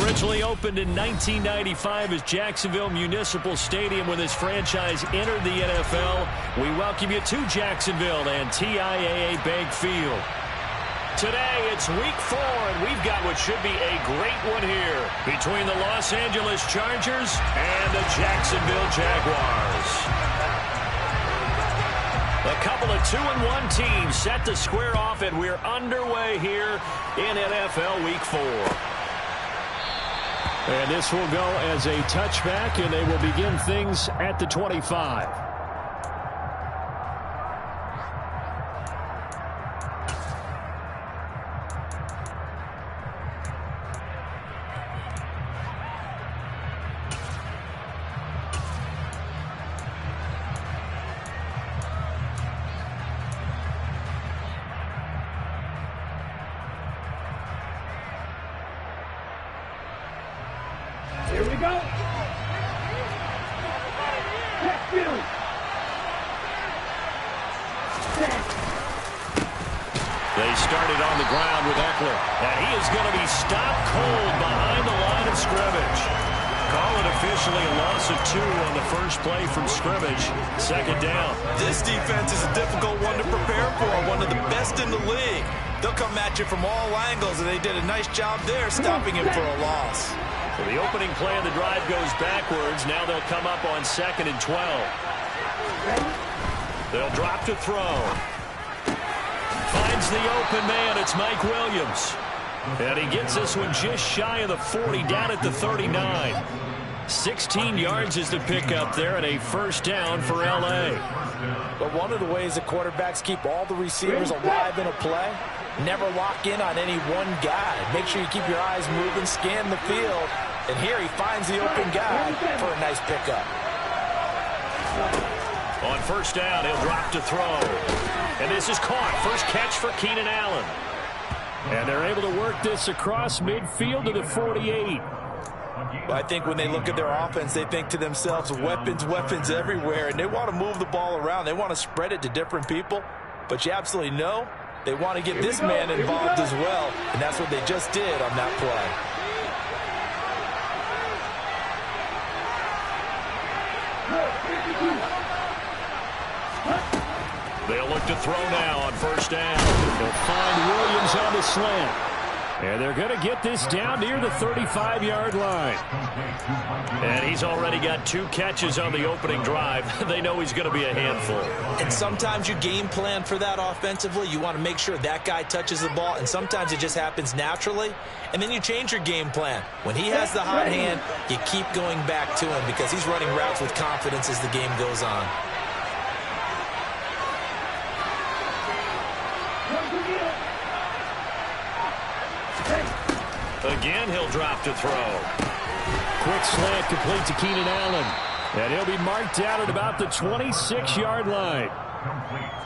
Originally opened in 1995 as Jacksonville Municipal Stadium when this franchise entered the NFL, we welcome you to Jacksonville and TIAA Bank Field. Today, it's week 4, and we've got what should be a great one here between the Los Angeles Chargers and the Jacksonville Jaguars. A couple of 2-1 teams set to square off, and we're underway here in NFL Week 4. And this will go as a touchback, and they will begin things at the 25. Here we go. They started on the ground with Eckler, and he is going to be stopped cold behind the line of scrimmage. Call it officially a loss of 2 on the first play from scrimmage. Second down. This defense is a difficult one to prepare for, one of the best in the league. They'll come at you from all angles, and they did a nice job there stopping him for a loss. So the opening play of the drive goes backwards. Now they'll come up on 2nd and 12. They'll drop to throw. Finds the open man. It's Mike Williams. And he gets this one just shy of the 40, down at the 39. 16 yards is the pickup there, and a first down for L.A. But one of the ways that quarterbacks keep all the receivers alive in a play, never lock in on any one guy. Make sure you keep your eyes moving, scan the field. And here he finds the open guy for a nice pickup. On first down, he'll drop to throw. And this is caught. First catch for Keenan Allen. And they're able to work this across midfield to the 48. Well, I think when they look at their offense, they think to themselves, weapons, weapons everywhere. And they want to move the ball around. They want to spread it to different people. But you absolutely know they want to get this man involved as well. And that's what they just did on that play. They'll look to throw now on first down. They'll find Williams on the slant. And they're going to get this down near the 35-yard line. And he's already got 2 catches on the opening drive. They know he's going to be a handful. And sometimes you game plan for that offensively. You want to make sure that guy touches the ball. And sometimes it just happens naturally. And then you change your game plan. When he has the hot hand, you keep going back to him because he's running routes with confidence as the game goes on. Again, he'll drop to throw. Quick slant complete to Keenan Allen. And he'll be marked out at about the 26-yard line.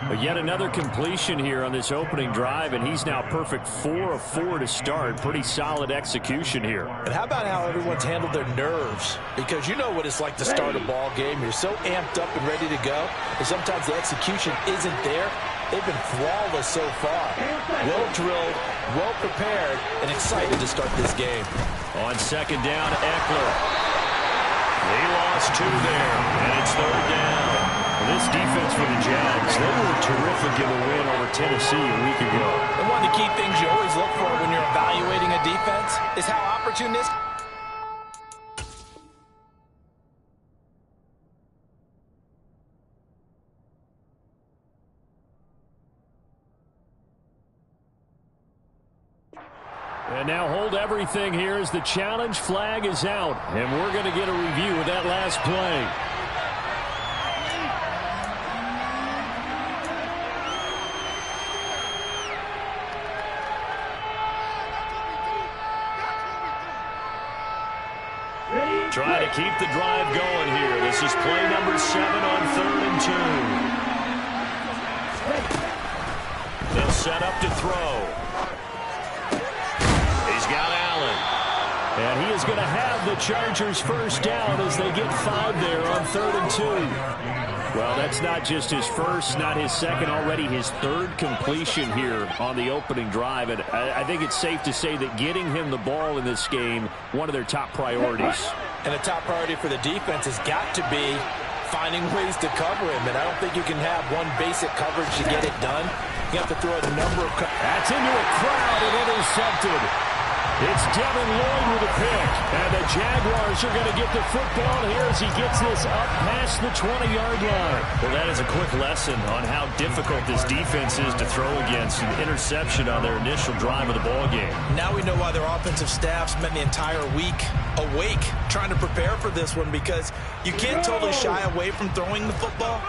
But yet another completion here on this opening drive, and he's now perfect 4 of 4 to start. Pretty solid execution here. And how about how everyone's handled their nerves? Because you know what it's like to start a ball game. You're so amped up and ready to go, and sometimes the execution isn't there. They've been flawless so far. Well drilled, well prepared, and excited to start this game. On second down, Eckler. They lost 2 there, and it's third down. This defense for the Jags, they were terrific in the win over Tennessee a week ago. And one of the key things you always look for when you're evaluating a defense is how opportunistic. And now hold everything here as the challenge flag is out. And we're going to get a review of that last play. Trying to keep the drive going here. This is play number 7 on 3rd and 2. They'll set up to throw. He's got Allen. And he is going to have the Chargers first down as they get 5 there on 3rd and 2. Well, that's not just his first, not his second, already his third completion here on the opening drive. And I think it's safe to say that getting him the ball in this game, one of their top priorities. And a top priority for the defense has got to be finding ways to cover him. And I don't think you can have one basic coverage to get it done. You have to throw a number of... That's into a crowd and intercepted. It's Devin Lloyd with a pick. And the Jaguars are going to get the football here as he gets this up past the 20-yard line. Well, that is a quick lesson on how difficult this defense is to throw against. An interception on their initial drive of the ball game. Now we know why their offensive staff spent the entire week awake trying to prepare for this one, because you can't totally shy away from throwing the football.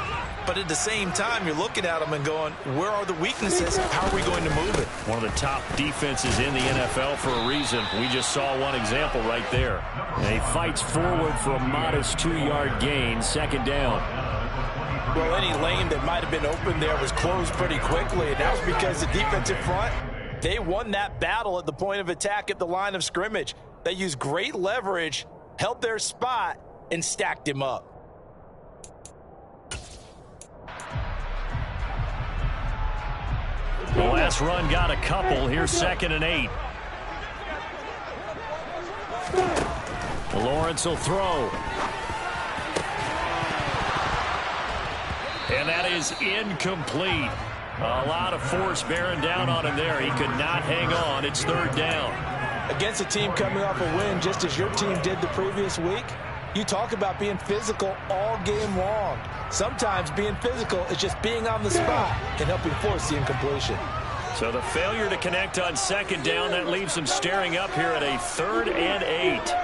But at the same time, you're looking at them and going, where are the weaknesses? How are we going to move it? One of the top defenses in the NFL for a reason. We just saw one example right there. And he fights forward for a modest 2-yard gain, second down. Well, any lane that might have been open there was closed pretty quickly, and that was because the defensive front, they won that battle at the point of attack at the line of scrimmage. They used great leverage, held their spot, and stacked him up. The last run got a couple. Here's 2nd and 8. Lawrence will throw. And that is incomplete. A lot of force bearing down on him there. He could not hang on. It's 3rd down. Against a team coming off a win just as your team did the previous week, you talk about being physical all game long. Sometimes being physical is just being on the spot and helping force the incompletion. So the failure to connect on 2nd down, that leaves them staring up here at a 3rd and 8.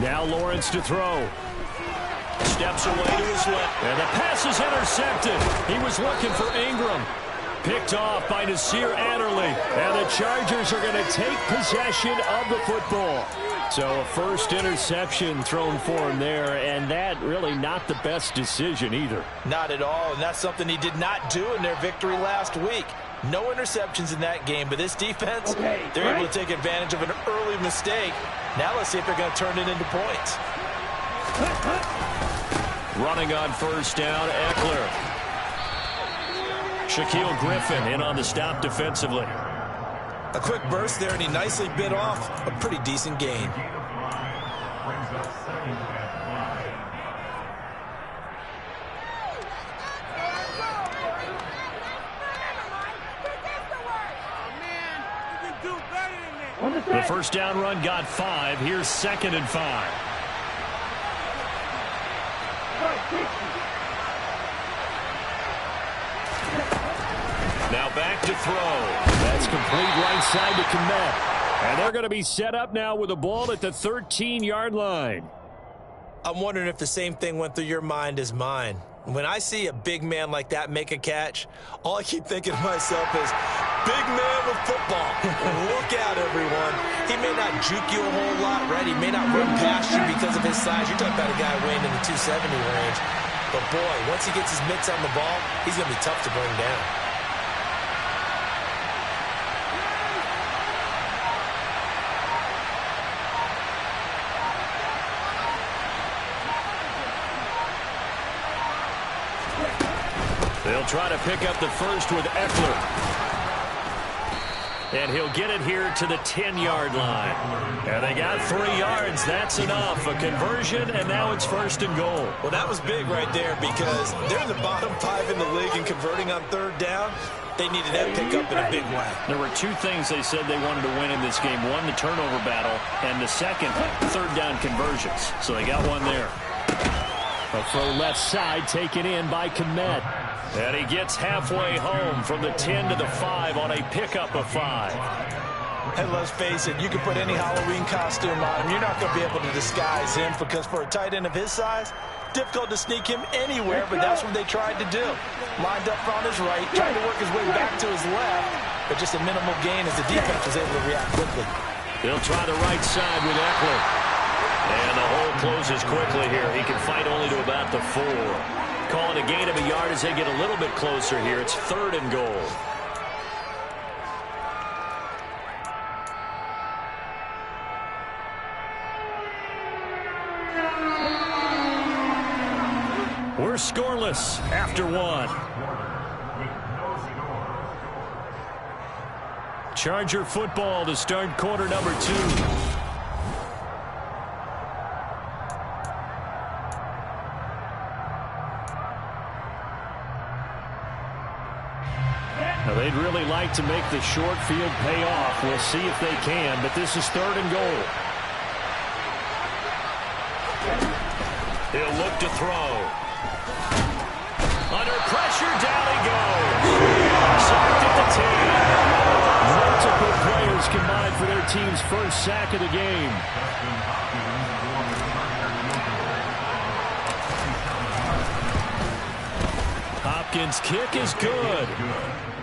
Now Lawrence to throw. Steps away to his left. And the pass is intercepted. He was looking for Ingram. Picked off by Nasir Adderley. And the Chargers are going to take possession of the football. So a first interception thrown for him there, and that really not the best decision either. Not at all, and that's something he did not do in their victory last week. No interceptions in that game, but this defense, they're able to take advantage of an early mistake. Now let's see if they're going to turn it into points. Running on 1st down, Eckler. Shaquille Griffin in on the stop defensively. A quick burst there, and he nicely bit off a pretty decent gain. The 1st down run got 5. Here's 2nd and 5. Now back to throw. That's complete right side to Kmet. And they're going to be set up now with a ball at the 13-yard line. I'm wondering if the same thing went through your mind as mine. When I see a big man like that make a catch, all I keep thinking to myself is, big man with football. Look out, everyone. He may not juke you a whole lot, right? He may not run past you because of his size. You're talking about a guy weighing in the 270 range. But, boy, once he gets his mitts on the ball, he's going to be tough to bring down. They'll try to pick up the first with Eckler. And he'll get it here to the 10-yard line. And they got 3 yards. That's enough. A conversion, and now it's 1st and goal. Well, that was big right there because they're in the bottom 5 in the league in converting on 3rd down. They needed that pickup in a big way. There were 2 things they said they wanted to win in this game. One, the turnover battle, and the second, 3rd down conversions. So they got one there. A throw left side taken in by Kmet. And he gets halfway home from the 10 to the 5 on a pickup of 5. And let's face it, you can put any Halloween costume on him. You're not going to be able to disguise him because for a tight end of his size, difficult to sneak him anywhere, but that's what they tried to do. Lined up on his right, trying to work his way back to his left, but just a minimal gain as the defense was able to react quickly. They'll try the right side with Eckler. And the hole closes quickly here. He can fight only to about the 4. Call it a gain of a yard as they get a little bit closer here. It's 3rd and goal. We're scoreless after 1. Charger football to start quarter number 2. Now they'd really like to make the short field pay off. We'll see if they can, but this is 3rd and goal. He'll look to throw. Under pressure, down he goes. Sacked at the 10. Multiple players combined for their team's first sack of the game. Hopkins' kick is good.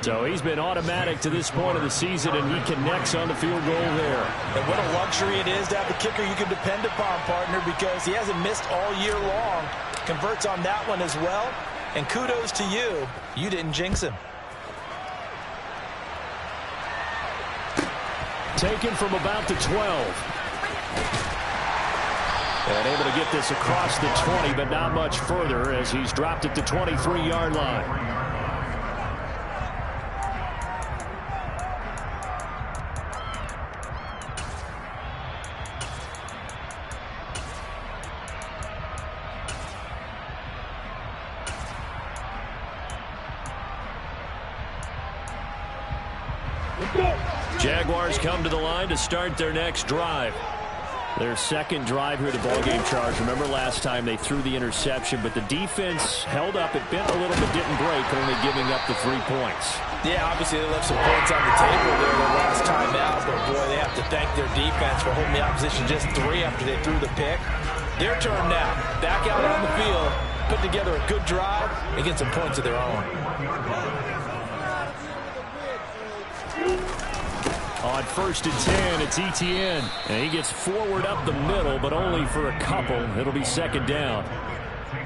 So he's been automatic to this point of the season, and he connects on the field goal there. And what a luxury it is to have a kicker you can depend upon, partner, because he hasn't missed all year long. Converts on that one as well. And kudos to you. You didn't jinx him. Taken from about the 12. And able to get this across the 20, but not much further as he's dropped at the 23-yard line. Jaguars come to the line to start their next drive. Their second drive here, the ballgame charge. Remember last time they threw the interception, but the defense held up. It bent a little bit, didn't break, only giving up the 3 points. Yeah, obviously they left some points on the table there the last time out, but boy, they have to thank their defense for holding the opposition just 3 after they threw the pick. Their turn now. Back out on the field, put together a good drive, and get some points of their own. On 1st and 10, it's Etienne. And he gets forward up the middle, but only for a couple. It'll be 2nd down.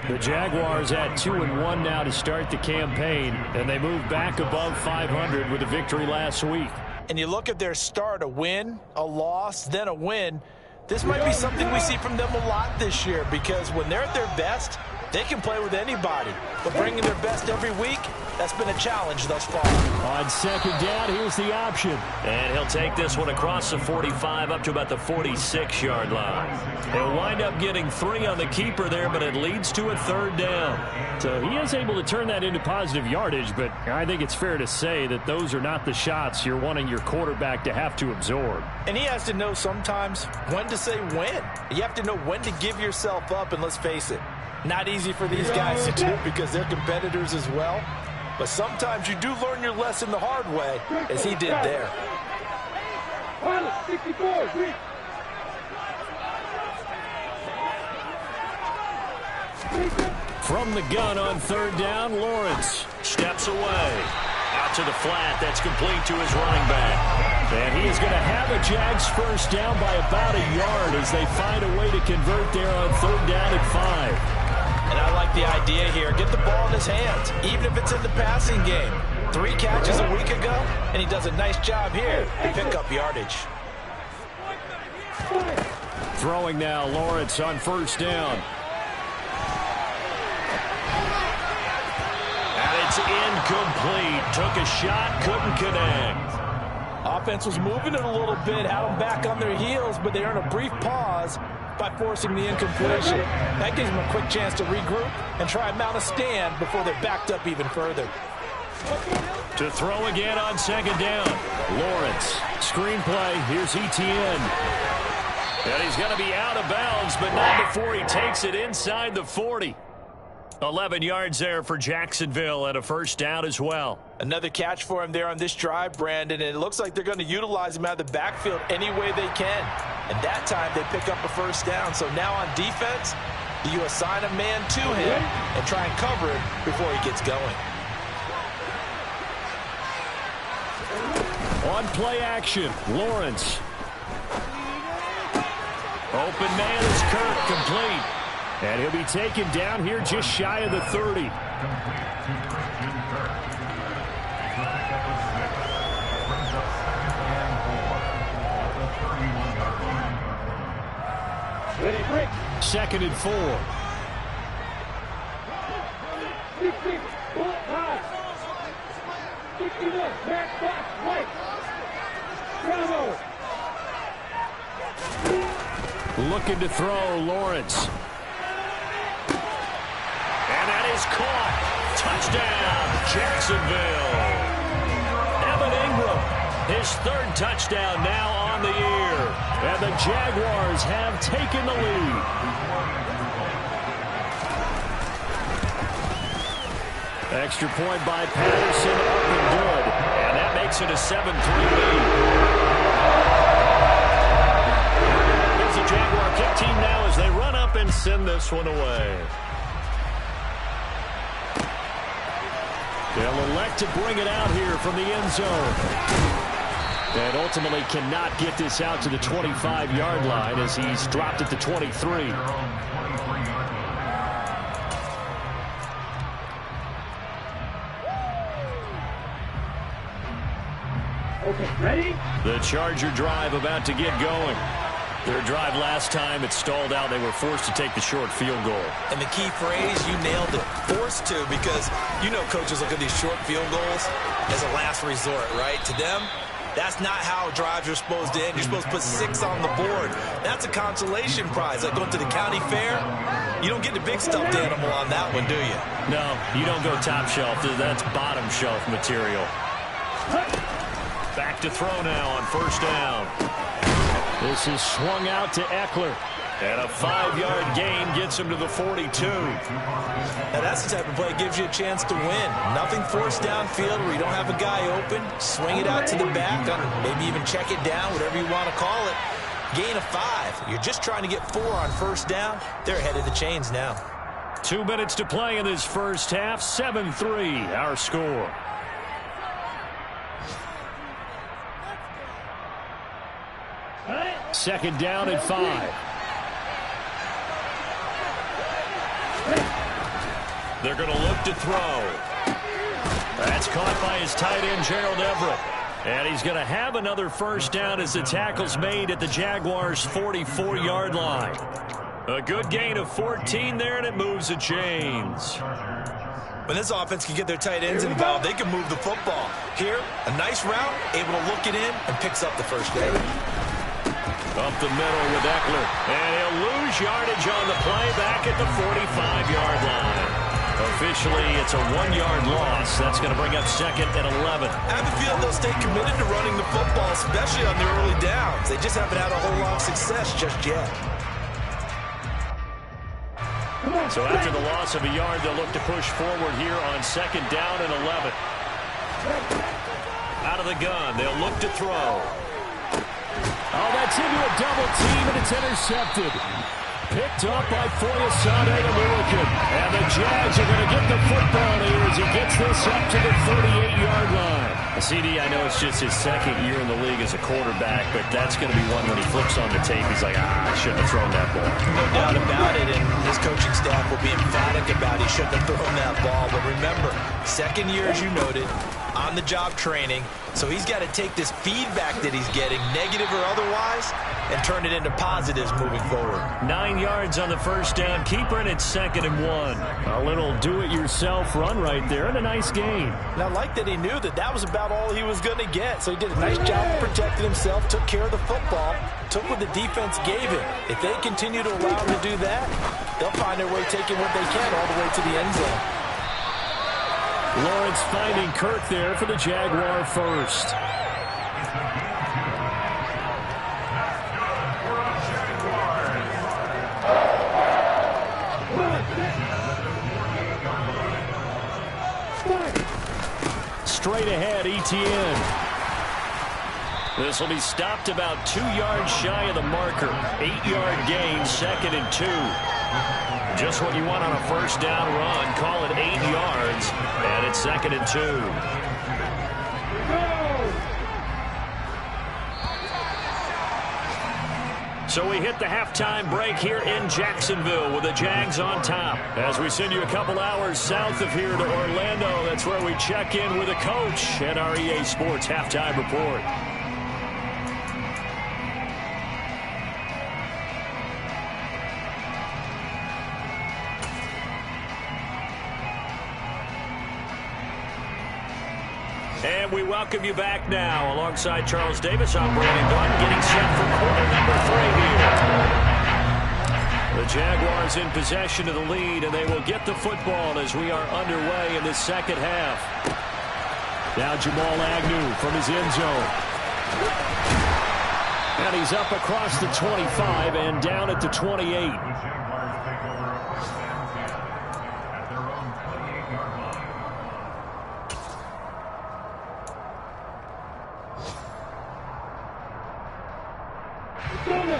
The Jaguars at 2-1 now to start the campaign, and they move back above 500 with a victory last week. And you look at their start, a win, a loss, then a win. This might be something we see from them a lot this year, because when they're at their best, they can play with anybody. But bringing their best every week, that's been a challenge thus far. On 2nd down, here's the option. And he'll take this one across the 45 up to about the 46-yard line. He'll wind up getting 3 on the keeper there, but it leads to a 3rd down. So he is able to turn that into positive yardage, but I think it's fair to say that those are not the shots you're wanting your quarterback to have to absorb. And he has to know sometimes when to say when. You have to know when to give yourself up, and let's face it, not easy for these guys to do because they're competitors as well. But sometimes you do learn your lesson the hard way, as he did there. From the gun on 3rd down, Lawrence steps away. Out to the flat. That's complete to his running back. And he is going to have a Jags first down by about a yard as they find a way to convert there on 3rd down at 5. And I like the idea here. Get the ball in his hands, even if it's in the passing game. 3 catches a week ago, and he does a nice job here to pick up yardage. Throwing now, Lawrence on 1st down. And it's incomplete. Took a shot, couldn't connect. Offense was moving it a little bit, had them back on their heels, but they earned a brief pause by forcing the incompletion. That gives them a quick chance to regroup and try and mount a stand before they're backed up even further. To throw again on 2nd down. Lawrence, screenplay, here's Etienne. And he's going to be out of bounds, but not before he takes it inside the 40. 11 yards there for Jacksonville and a 1st down as well. Another catch for him there on this drive, Brandon, and it looks like they're going to utilize him out of the backfield any way they can. And that time they pick up a 1st down. So now on defense, do you assign a man to him and try and cover it before he gets going? On play action, Lawrence. Open man is Kirk, complete. And he'll be taken down here just shy of the 30. Second and 4. Looking to throw, Lawrence. And that is caught. Touchdown, Jacksonville. Evan Ingram, his third touchdown now on the year. And the Jaguars have taken the lead. Extra point by Patterson, up and good. And that makes it a 7-3 lead. Here's the Jaguar kick team now as they run up and send this one away. They'll elect to bring it out here from the end zone. And ultimately cannot get this out to the 25-yard line as he's dropped at the 23. Okay, ready? The Charger drive about to get going. Their drive last time, it stalled out. They were forced to take the short field goal. And the key phrase, you nailed it, forced to, because you know coaches look at these short field goals as a last resort, right? To them, that's not how drives are supposed to end. You're supposed to put 6 on the board. That's a consolation prize. Like going to the county fair, you don't get the big stuffed animal on that one, do you? No, you don't go top shelf. That's bottom shelf material. Back to throw now on first down. This is swung out to Eckler. And a 5-yard gain gets him to the 42. Now that's the type of play that gives you a chance to win. Nothing forced downfield where you don't have a guy open. Swing it out to the back, maybe even check it down, whatever you want to call it. Gain of 5. You're just trying to get 4 on first down. They're ahead of the chains now. 2 minutes to play in this first half. 7-3, our score. Second down and 5. They're going to look to throw. That's caught by his tight end, Gerald Everett. And he's going to have another first down as the tackle's made at the Jaguars' 44-yard line. A good gain of 14 there, and it moves the chains. When this offense can get their tight ends involved, they can move the football. Here, a nice route, able to look it in, and picks up the first down. Up the middle with Eckler. And he'll lose yardage on the play back at the 45-yard line. Officially, it's a 1-yard loss. That's going to bring up second and 11. I have a feeling they'll stay committed to running the football, especially on the early downs. They just haven't had a whole lot of success just yet. So after the loss of a yard, they'll look to push forward here on second down and 11. Out of the gun, they'll look to throw. Oh, that's into a double team, and it's intercepted. Picked up by Foyesade, the American. And the Jags are going to get the football here as he gets this up to the 38-yard line. CD, I know it's just his second year in the league as a quarterback, but that's going to be one when he flips on the tape, he's like, I shouldn't have thrown that ball. No doubt about it, and his coaching staff will be emphatic about he shouldn't have thrown that ball. But remember, second year, as you noted, on-the-job training, so he's got to take this feedback that he's getting, negative or otherwise, and turn it into positives moving forward. 9 yards on the first down. Keeper, and it's second and 1. A little do-it-yourself run right there, and a nice gain. And I like that he knew that that was about all he was going to get, so he did a nice job of protecting himself, took care of the football, took what the defense gave him. If they continue to allow him to do that, they'll find their way taking what they can all the way to the end zone. Lawrence finding Kirk there for the Jaguar first. Straight ahead, Etienne. This will be stopped about 2 yards shy of the marker. 8-yard gain, second and 2. Just what you want on a first down run. Call it 8 yards, and it's second and 2. So we hit the halftime break here in Jacksonville with the Jags on top. As we send you a couple hours south of here to Orlando, that's where we check in with a coach at our EA Sports Halftime Report. And we welcome you back now. Alongside Charles Davis, I'm Brandon Dunn, getting set for quarter number 3 here. The Jaguars in possession of the lead, and they will get the football as we are underway in the second half. Now Jamal Agnew from his end zone. And he's up across the 25 and down at the 28.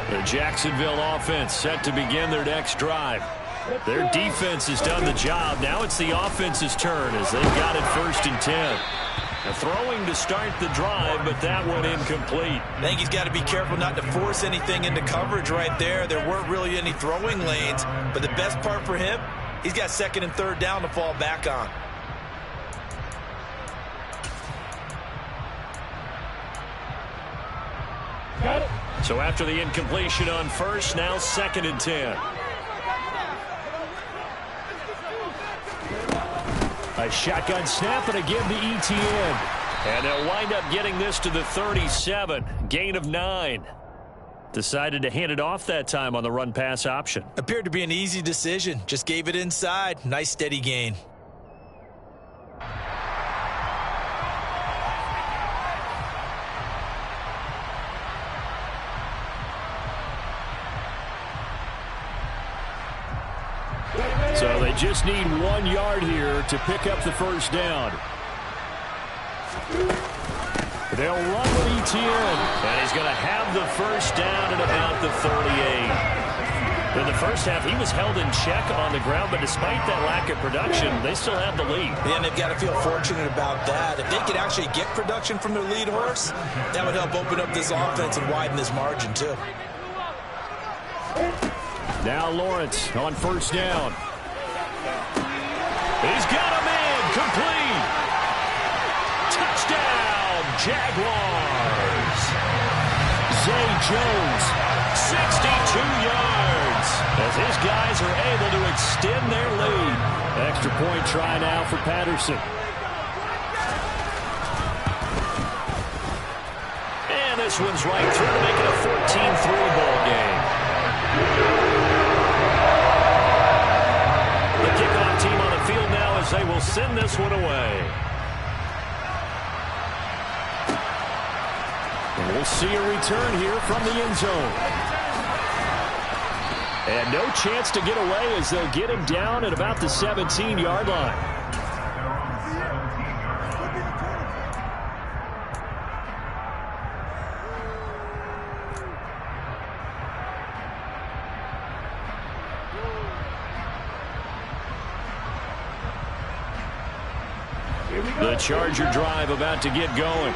The Jacksonville offense set to begin their next drive. Their defense has done the job. Now it's the offense's turn as they've got it 1st and 10. A throwing to start the drive, but that one incomplete. I think he's got to be careful not to force anything into coverage right there. There weren't really any throwing lanes, but the best part for him, he's got 2nd and 3rd down to fall back on. Got it. So after the incompletion on 1st, now 2nd and 10. A shotgun snap and a give to ETN. And they'll wind up getting this to the 37. Gain of 9. Decided to hand it off that time on the run-pass option. Appeared to be an easy decision. Just gave it inside. Nice steady gain. So they just need 1 yard here to pick up the 1st down. They'll run with ETN. And he's going to have the 1st down at about the 38. In the first half, he was held in check on the ground, but despite that lack of production, they still have the lead. And they've got to feel fortunate about that. If they could actually get production from their lead horse, that would help open up this offense and widen this margin, too. Now Lawrence on 1st down. He's got him in. Complete. Touchdown, Jaguars. Zay Jones, 62 yards. As his guys are able to extend their lead. Extra point try now for Patterson. And this one's right through to make it a 14-3 ball game. The kickoff team on the field now as they will send this one away. And we'll see a return here from the end zone. And no chance to get away as they'll get him down at about the 17-yard line. The Charger drive about to get going.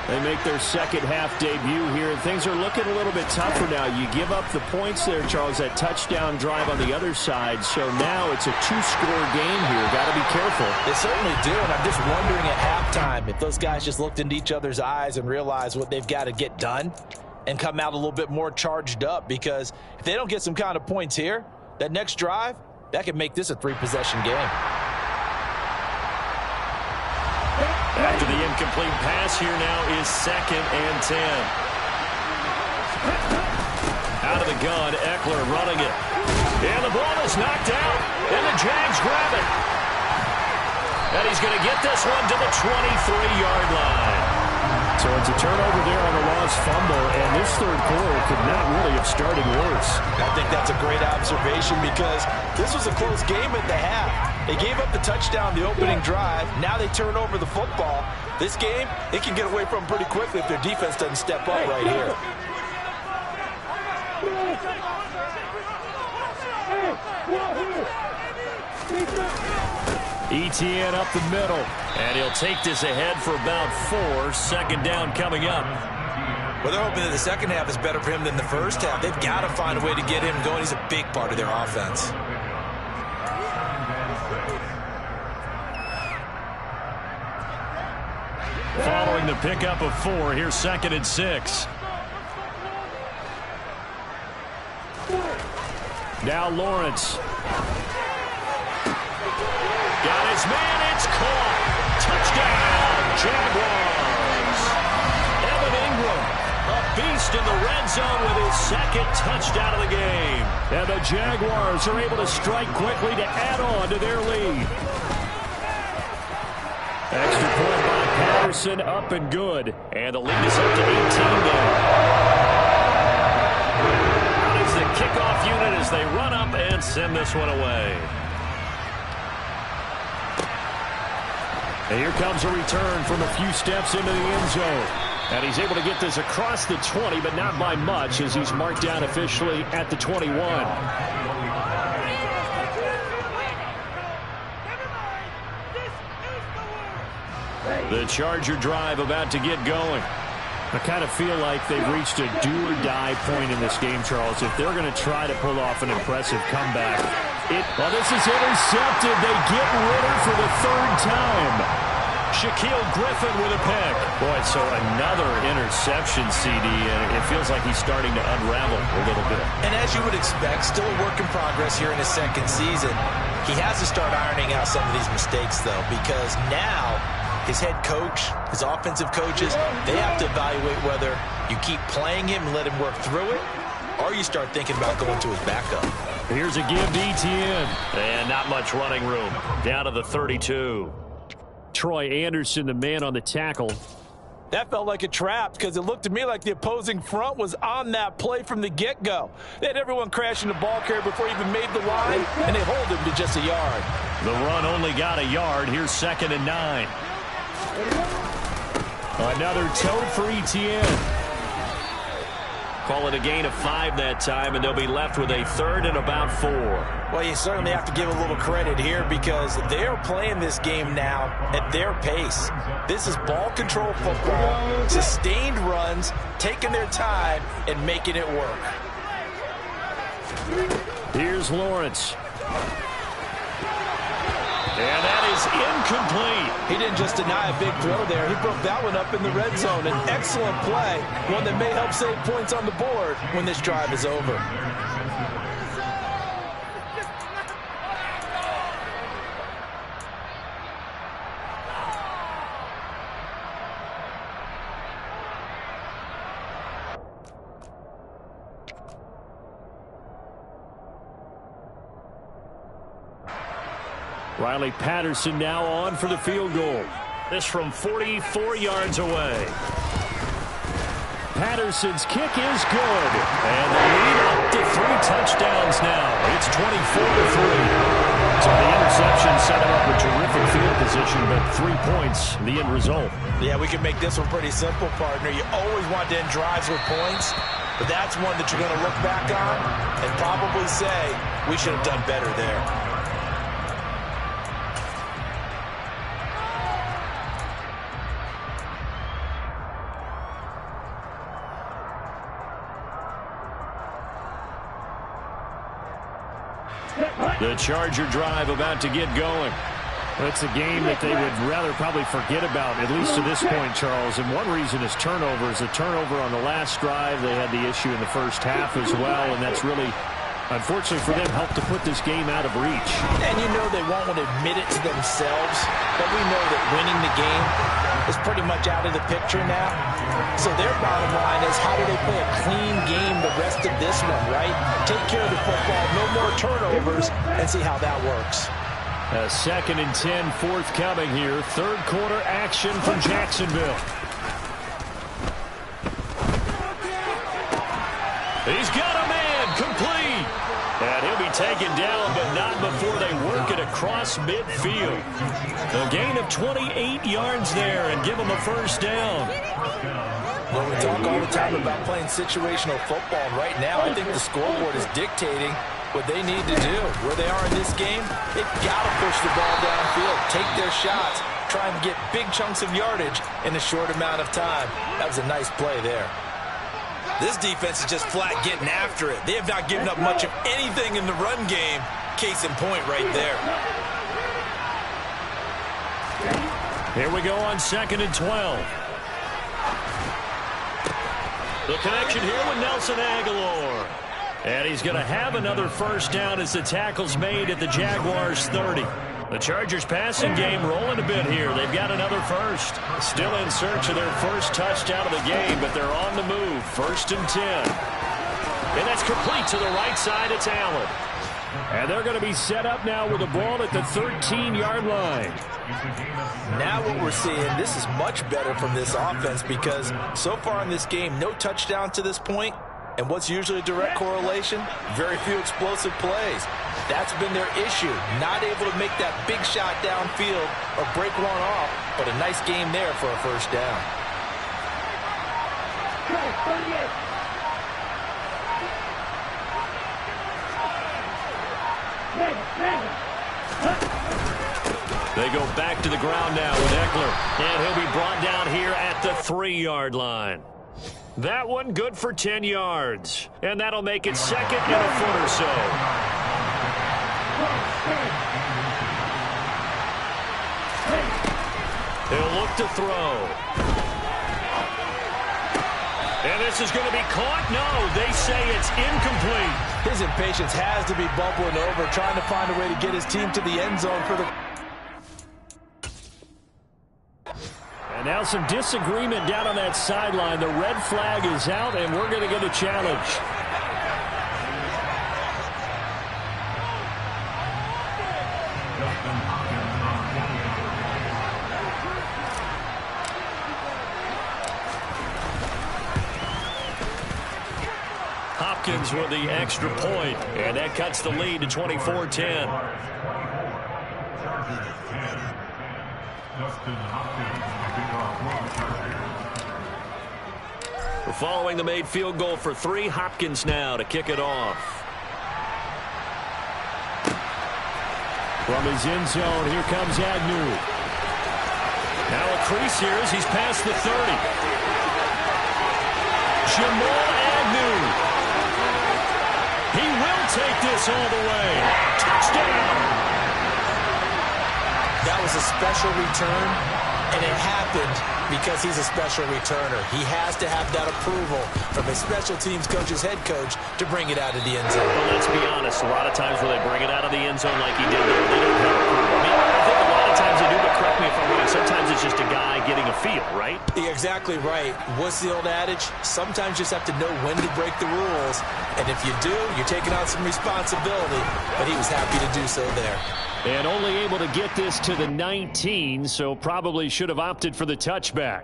They make their second half debut here, and things are looking a little bit tougher now. You give up the points there, Charles, that touchdown drive on the other side. So now it's a 2-score game here. Got to be careful. They certainly do, and I'm just wondering at halftime if those guys just looked into each other's eyes and realized what they've got to get done and come out a little bit more charged up, because if they don't get some kind of points here, that next drive, that could make this a 3-possession game. After the incomplete pass, here now is 2nd and 10. Out of the gun, Eckler running it. And the ball is knocked out, and the Jags grab it. And he's going to get this one to the 23-yard line. So it's a turnover there on the lost fumble, and this third quarter could not really have started worse. I think that's a great observation, because this was a close game at the half. They gave up the touchdown the opening drive. Now they turn over the football. This game, they can get away from pretty quickly if their defense doesn't step up right here. ETN up the middle, and he'll take this ahead for about 4. 2nd down coming up. Well, they're hoping that the second half is better for him than the first half. They've got to find a way to get him going. He's a big part of their offense. Following the pickup of 4, here's 2nd and 6. Now Lawrence. Got his man, it's caught. Touchdown, Jaguars. Evan Ingram, a beast in the red zone with his 2nd touchdown of the game. And the Jaguars are able to strike quickly to add on to their lead. Extra point by Patterson, up and good. And the lead is up to 18 now. Out is the kickoff unit as they run up and send this one away. And here comes a return from a few steps into the end zone. And he's able to get this across the 20, but not by much, as he's marked down officially at the 21. The Charger drive about to get going. I kind of feel like they've reached a do-or-die point in this game, Charles. If they're going to try to pull off an impressive comeback. Well, this is intercepted. They get Ritter for the 3rd time. Shaquille Griffin with a pick. Boy, so another interception, CD, and it feels like he's starting to unravel a little bit. And as you would expect, still a work in progress here in his 2nd season. He has to start ironing out some of these mistakes, though, because now his head coach, his offensive coaches, they have to evaluate whether you keep playing him and let him work through it, or you start thinking about going to his backup. Here's a give to ETN. And not much running room. Down to the 32. Troy Anderson, the man on the tackle. That felt like a trap because it looked to me like the opposing front was on that play from the get-go. They had everyone crashing the ball carrier before he even made the line, and they hold him to just a yard. The run only got a yard. Here's 2nd and 9. Another tote for ETN. Call it a gain of 5 that time, and they'll be left with a 3rd and about 4. Well, you certainly have to give a little credit here because they're playing this game now at their pace. This is ball control football, sustained runs, taking their time, and making it work. Here's Lawrence. And that is incomplete. He didn't just deny a big throw there. He broke that one up in the red zone. An excellent play, one that may help save points on the board when this drive is over. Riley Patterson now on for the field goal. This from 44 yards away. Patterson's kick is good. And the lead up to 3 touchdowns now. It's 24-3. So the interception set him up a terrific field position, but 3 points, the end result. Yeah, we can make this one pretty simple, partner. You always want to end drives with points, but that's one that you're going to look back on and probably say, we should have done better there. The Charger drive about to get going. It's a game that they would rather probably forget about, at least to this point, Charles. And one reason is turnovers. A turnover on the last drive. They had the issue in the first half as well, and that's really, unfortunately for them, helped to put this game out of reach. And you know they won't want to admit it to themselves, but we know that winning the game is pretty much out of the picture now. So their bottom line is, how do they play a clean game the rest of this one, right? Take care of the football, no more turnovers, and see how that works. A 2nd and 10 forthcoming here. 3rd quarter action from Jacksonville. He's got a man complete. And he'll be taken down, but not before they work it across midfield. A gain of 28 yards there and give him a first down. Well, we talk all the time about playing situational football. Right now, I think the scoreboard is dictating what they need to do. Where they are in this game, they've got to push the ball downfield, take their shots, try and get big chunks of yardage in a short amount of time. That was a nice play there. This defense is just flat getting after it. They have not given up much of anything in the run game. Case in point right there. Here we go on 2nd and 12. The connection here with Nelson Aguilar. And he's going to have another first down as the tackle's made at the Jaguars' 30. The Chargers passing game rolling a bit here. They've got another first. Still in search of their first touchdown of the game, but they're on the move. 1st and 10. And that's complete to the right side. It's Allen. And they're going to be set up now with the ball at the 13-yard line. Now what we're seeing, this is much better from this offense because so far in this game, no touchdown to this point. And what's usually a direct correlation? Very few explosive plays. That's been their issue. Not able to make that big shot downfield or break one off, but a nice game there for a first down. They go back to the ground now with Eckler. And he'll be brought down here at the 3-yard line. That one good for 10 yards. And that'll make it 2nd and a foot or so. He'll look to throw. And this is going to be caught. No, they say it's incomplete. His impatience has to be bubbling over, trying to find a way to get his team to the end zone for the... And now some disagreement down on that sideline. The red flag is out, and we're going to get a challenge. Hopkins with the extra point, and that cuts the lead to 24-10. We're following the made field goal for 3. Hopkins now to kick it off. From his end zone, here comes Agnew. Now a crease here as he's past the 30. Jamal Agnew. He will take this all the way. Touchdown. That was a special return, and it happened because he's a special returner. He has to have that approval from his special teams coach's head coach to bring it out of the end zone. Well, let's be honest. A lot of times when they bring it out of the end zone like he did there, they don't have approval. I mean, I think a lot of times they do, but correct me if I'm wrong. Sometimes it's just a guy getting a feel, right? You're exactly right. What's the old adage? Sometimes you just have to know when to break the rules. And if you do, you're taking on some responsibility. But he was happy to do so there. And only able to get this to the 19, so probably should have opted for the touchback.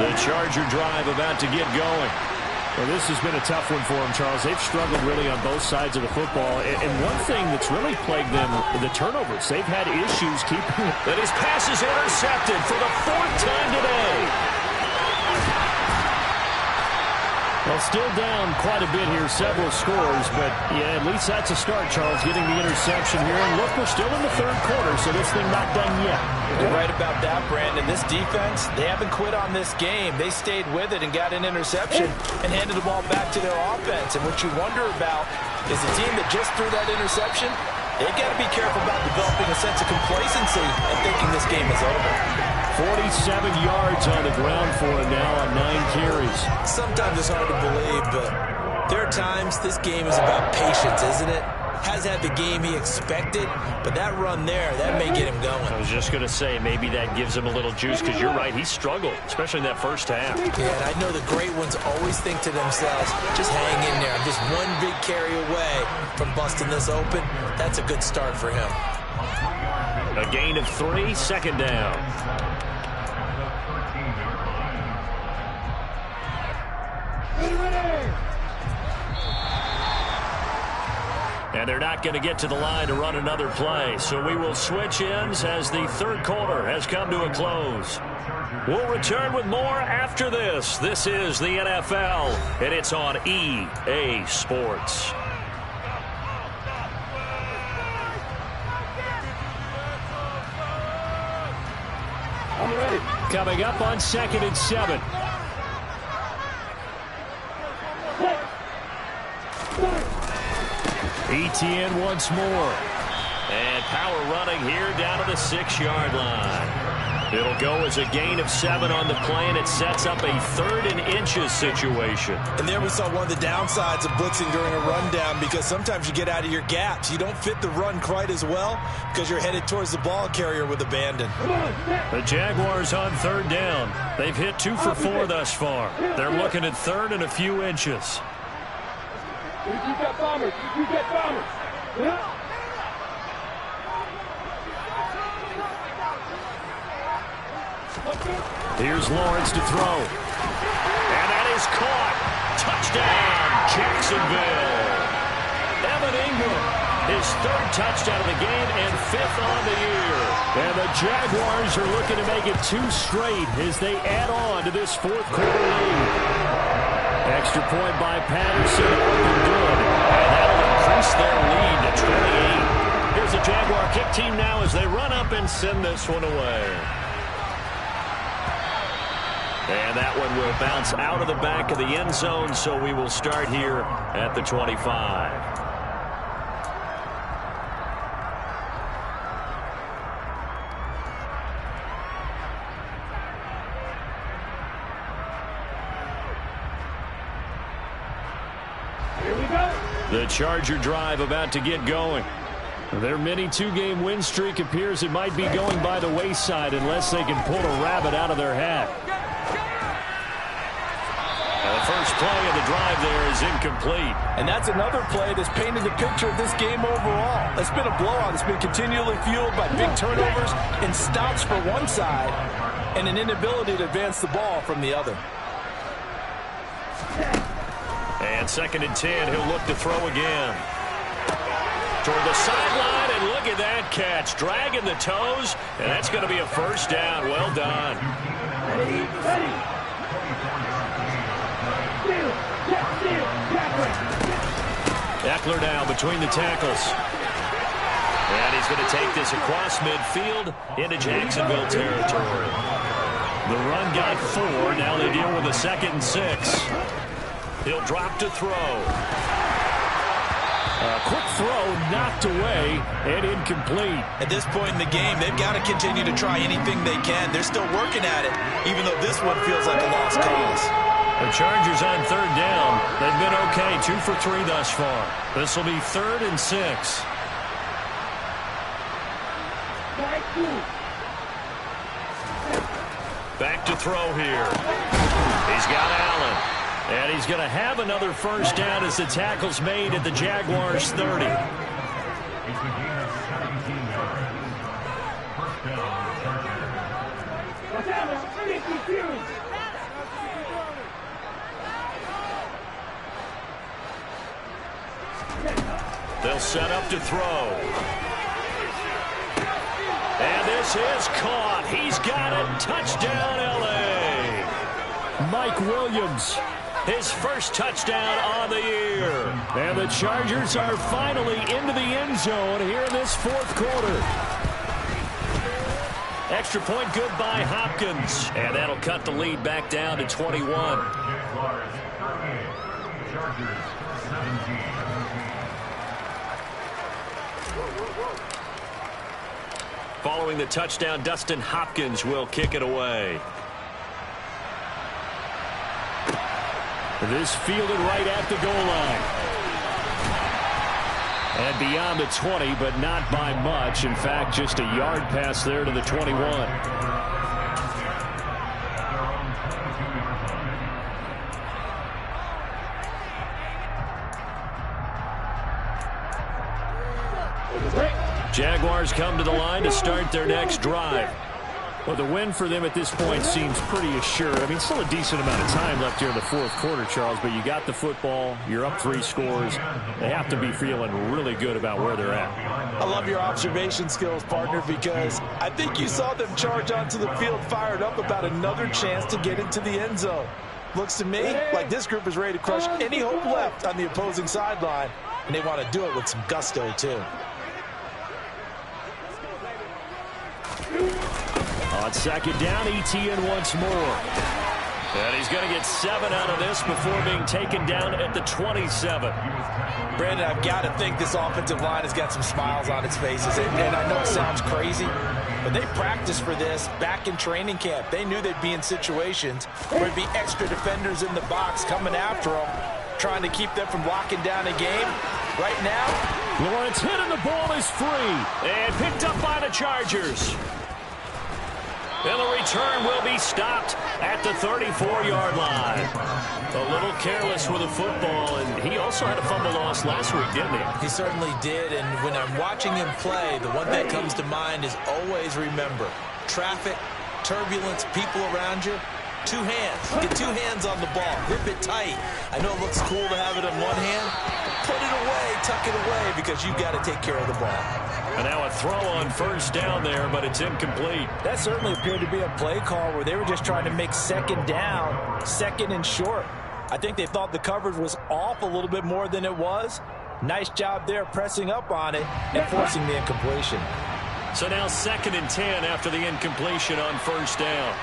The Charger drive about to get going. Well, this has been a tough one for them, Charles. They've struggled really on both sides of the football. And one thing that's really plagued them, the turnovers. They've had issues keeping... That his pass is intercepted for the 4th time today. Well, still down quite a bit here, several scores, but yeah, at least that's a start, Charles, getting the interception here. And look, we're still in the 3rd quarter, so this thing not done yet. You're right about that, Brandon. This defense, they haven't quit on this game. They stayed with it and got an interception and handed the ball back to their offense. And what you wonder about is the team that just threw that interception, they've got to be careful about developing a sense of complacency and thinking this game is over. 47 yards on the ground for him now on 9 carries. Sometimes it's hard to believe, but there are times this game is about patience, isn't it? Has had the game he expected, but that run there, that may get him going. I was just going to say, maybe that gives him a little juice, because you're right, he struggled, especially in that first half. Yeah, and I know the great ones always think to themselves, just hang in there. I'm just one big carry away from busting this open. That's a good start for him. A gain of 3, 2nd down. And they're not going to get to the line to run another play. So we will switch ends as the 3rd quarter has come to a close. We'll return with more after this. This is the NFL, and it's on EA Sports. Coming up on 2nd and 7. ETN once more. And power running here down to the 6-yard line. It'll go as a gain of 7 on the play, and it sets up a 3rd and inches situation. And there we saw one of the downsides of blitzing during a rundown, because sometimes you get out of your gaps. You don't fit the run quite as well because you're headed towards the ball carrier with abandon. The Jaguars on 3rd down. They've hit 2 for 4 thus far. They're looking at 3rd and a few inches. You got bombers. You got bombers. Yeah. Here's Lawrence to throw. And that is caught. Touchdown, Jacksonville. Evan Ingram, his 3rd touchdown of the game and 5th on the year. And the Jaguars are looking to make it 2 straight as they add on to this 4th quarter lead. Extra point by Patterson. Open good. And that'll increase their lead to 28. Here's the Jaguar kick team now as they run up and send this one away. And that one will bounce out of the back of the end zone, so we will start here at the 25. Here we go. The Charger drive about to get going. Their mini 2-game win streak appears it might be going by the wayside unless they can pull a rabbit out of their hat. The first play of the drive there is incomplete. And that's another play that's painted the picture of this game overall. It's been a blowout. It's been continually fueled by big turnovers and stops for one side and an inability to advance the ball from the other. And 2nd and 10, he'll look to throw again. Toward the sideline, and look at that catch. Dragging the toes, and that's going to be a 1st down. Well done. Ready. Eckler now between the tackles. And he's going to take this across midfield into Jacksonville territory. The run got 4. Now they deal with a 2nd and 6. He'll drop to throw. A quick throw knocked away and incomplete. At this point in the game, they've got to continue to try anything they can. They're still working at it, even though this one feels like a lost cause. The Chargers on 3rd down. They've been okay, 2 for 3 thus far. This will be 3rd and 6. Back to throw here. He's got Allen. And he's going to have another 1st down as the tackle's made at the Jaguars' 30. They'll set up to throw. And this is caught. He's got it. Touchdown, L.A. Mike Williams, his 1st touchdown on the year. And the Chargers are finally into the end zone here in this 4th quarter. Extra point good by Hopkins. And that'll cut the lead back down to 21. Following the touchdown, Dustin Hopkins will kick it away. This fielded right at the goal line. And beyond the 20, but not by much. In fact, just a yard pass there to the 21. Jaguars come to the line to start their next drive. Well, the win for them at this point seems pretty assured. I mean, still a decent amount of time left here in the 4th quarter, Charles, but you got the football, you're up 3 scores. They have to be feeling really good about where they're at. I love your observation skills, partner, because I think you saw them charge onto the field fired up about another chance to get into the end zone. Looks to me like this group is ready to crush any hope left on the opposing sideline, and they want to do it with some gusto, too. On second down, Etienne once more. And he's going to get 7 out of this before being taken down at the 27. Brandon, I've got to think this offensive line has got some smiles on its faces. And I know it sounds crazy, but they practiced for this back in training camp. They knew they'd be in situations where there'd be extra defenders in the box coming after them, trying to keep them from locking down a game. Right now, Lawrence hit and the ball is free. And picked up by the Chargers. And the return will be stopped at the 34-yard line. A little careless with the football, and he also had a fumble loss last week, didn't he? He certainly did, and when I'm watching him play, the one that comes to mind is always remember, traffic, turbulence, people around you, 2 hands. Get 2 hands on the ball. Grip it tight. I know it looks cool to have it in one hand. Put it away, tuck it away, because you've got to take care of the ball. And now a throw on first down there, but it's incomplete. That certainly appeared to be a play call where they were just trying to make second down, second and short. I think they thought the coverage was off a little bit more than it was. Nice job there pressing up on it and forcing the incompletion. So now 2nd and 10 after the incompletion on first down.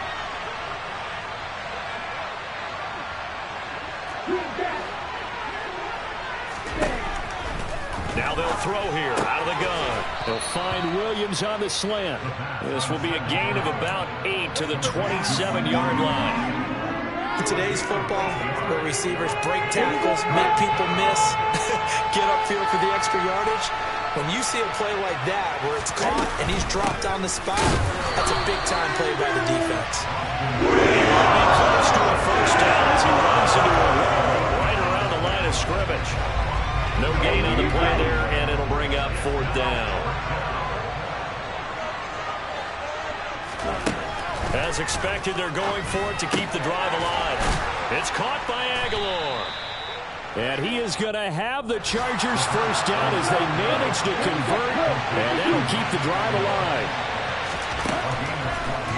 Now they'll throw here out of the gun. They'll find Williams on the slant. This will be a gain of about 8 to the 27-yard line. In today's football, where receivers break tackles, make people miss, get upfield for the extra yardage, when you see a play like that where it's caught and he's dropped on the spot, that's a big-time play by the defense. Close to a first down as he runs into a wall right around the line of scrimmage. No gain on the play there, and it'll bring up 4th down. As expected, they're going for it to keep the drive alive. It's caught by Aguilar. And he is going to have the Chargers first down as they manage to convert, and that'll keep the drive alive.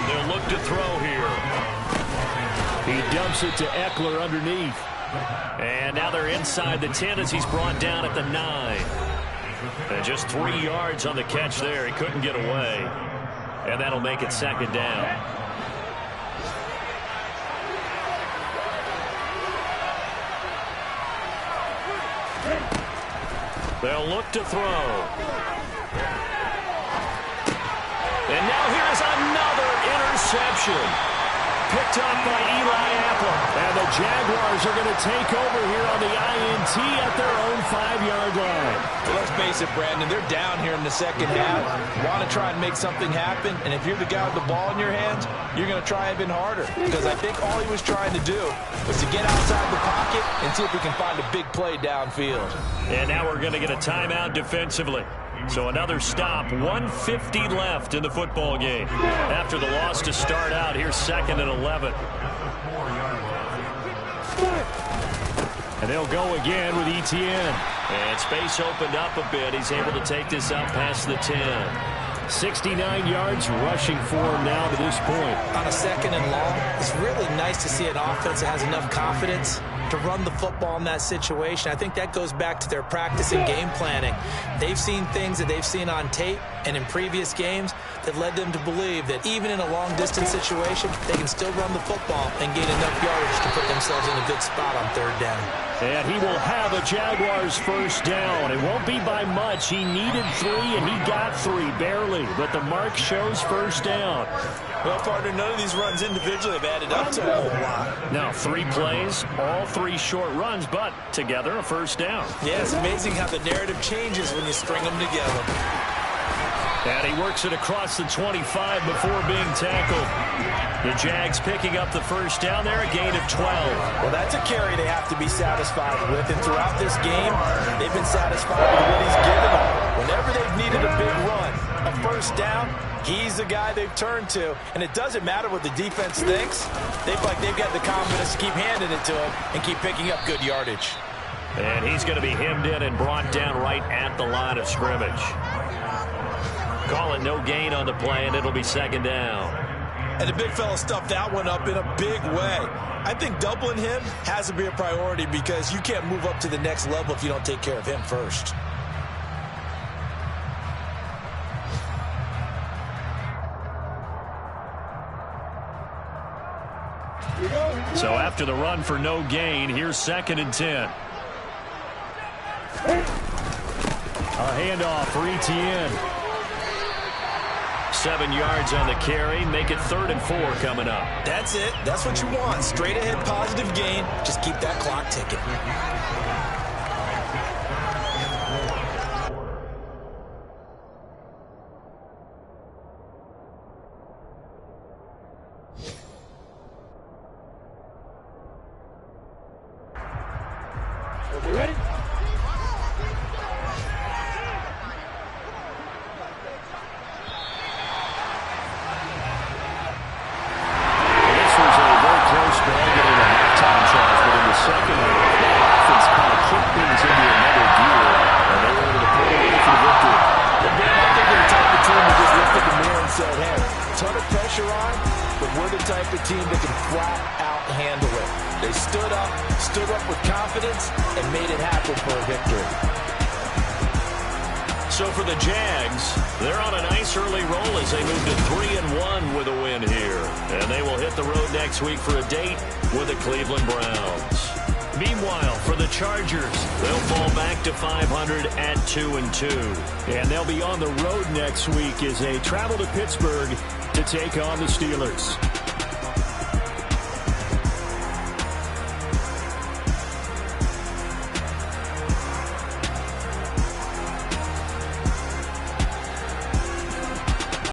They'll look to throw here. He dumps it to Eckler underneath. And now they're inside the 10 as he's brought down at the 9. And just 3 yards on the catch there. He couldn't get away. And that'll make it 2nd down. They'll look to throw. And now here's another interception. Picked up by Eli Apple. And the Jaguars are going to take over here on the INT at their own 5-yard line. Well, let's face it, Brandon, they're down here in the second half. Want to try and make something happen, and if you're the guy with the ball in your hands, you're going to try even harder. Because I think all he was trying to do was to get outside the pocket and see if he can find a big play downfield. And now we're going to get a timeout defensively. So another stop, 1:50 left in the football game. After the loss to start out, here's 2nd and 11. And they'll go again with Etienne. And space opened up a bit. He's able to take this up past the 10. 69 yards rushing for him now to this point. On a 2nd and long, it's really nice to see an offense that has enough confidence to run the football in that situation. I think that goes back to their practice and game planning. They've seen things that they've seen on tape and in previous games that led them to believe that even in a long-distance situation, they can still run the football and gain enough yardage to put themselves in a good spot on 3rd down. And he will have a Jaguars first down. It won't be by much. He needed 3, and he got 3, barely. But the mark shows first down. Well, partner, none of these runs individually have added up to a whole lot. Now, 3 plays, all 3 short runs, but together a first down. Yeah, it's amazing how the narrative changes when you string them together. And he works it across the 25 before being tackled. The Jags picking up the first down there, a gain of 12. Well, that's a carry they have to be satisfied with. And throughout this game, they've been satisfied with what he's given them. Whenever they've needed a big run, a first down, he's the guy they've turned to. And it doesn't matter what the defense thinks. They feel like they've got the confidence to keep handing it to him and keep picking up good yardage. And he's going to be hemmed in and brought down right at the line of scrimmage. Call it no gain on the play, and it'll be 2nd down. And the big fella stuffed that one up in a big way. I think doubling him has to be a priority because you can't move up to the next level if you don't take care of him first. So after the run for no gain, here's 2nd and 10. A handoff for Etienne. 7 yards on the carry. Make it 3rd and 4 coming up. That's it. That's what you want. Straight ahead positive gain. Just keep that clock ticking. You ready? Team that can flat out handle it. They stood up with confidence, and made it happen for a victory. So for the Jags, they're on a nice early roll as they move to 3-1 with a win here. And they will hit the road next week for a date with the Cleveland Browns. Meanwhile, for the Chargers, they'll fall back to 500 at 2-2. And they'll be on the road next week as they travel to Pittsburgh to take on the Steelers.